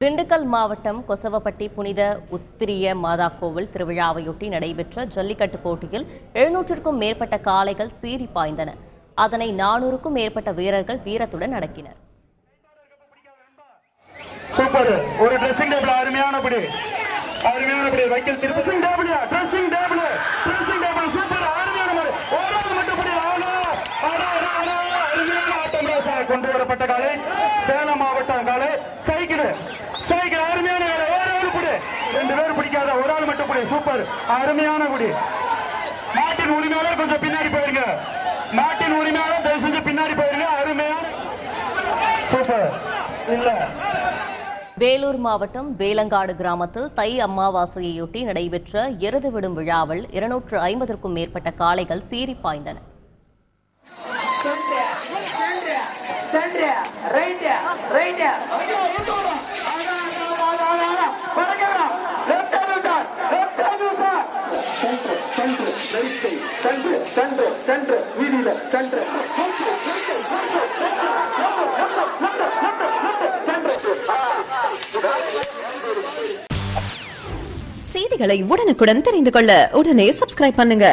திண்டுக்கல் மாவட்டம் கொசவப்பட்டி புனித உத்திரிய மாதா கோவில் திருவிழாவையொட்டி நடைபெற்ற ஜல்லிக்கட்டு போட்டியில் 700க்கும் மேற்பட்ட காளைகள் சீறி பாய்ந்தன. அதனை 400க்கும் மேற்பட்ட வீரர்கள் வீரத்துடன் அடக்கினர். சூப்பர். ஒரு ட்ரெஸ்ஸிங் டேபிள் அருமையானபடி வைக்கல் ட்ரெஸ்ஸிங் டேபிள் சூப்பர் அருமையானபடி ஓராது மட்டும்படி அருமையான ஆட்டம் கொண்டு வரப்பட்ட காலை சேலம் மாவட்டம் காலை சைக்கிள் அருமையான ஓராது புடி 2 பேர் பிடிக்காத ஒரு ஆள் மட்டும் புடி சூப்பர் அருமையான புடி. நாட்டின் உரிமையாளர் கொஞ்சம் பின்னாடி போயிருங்க. தயவு செஞ்சு பின்னாடி போயிருங்க. அருமையான சூப்பர். இல்ல வேலூர் மாவட்டம் வேலங்காடு கிராமத்தில் தை அமாவாசையொட்டி நடைபெற்ற எருது விடும் விழாவில் 250க்கும் மேற்பட்ட காளைகள் சீறி பாய்ந்தன. செய்திகளை உடனுக்குடன் தெரிந்து கொள்ள உடனே சப்ஸ்கிரைப் பண்ணுங்க.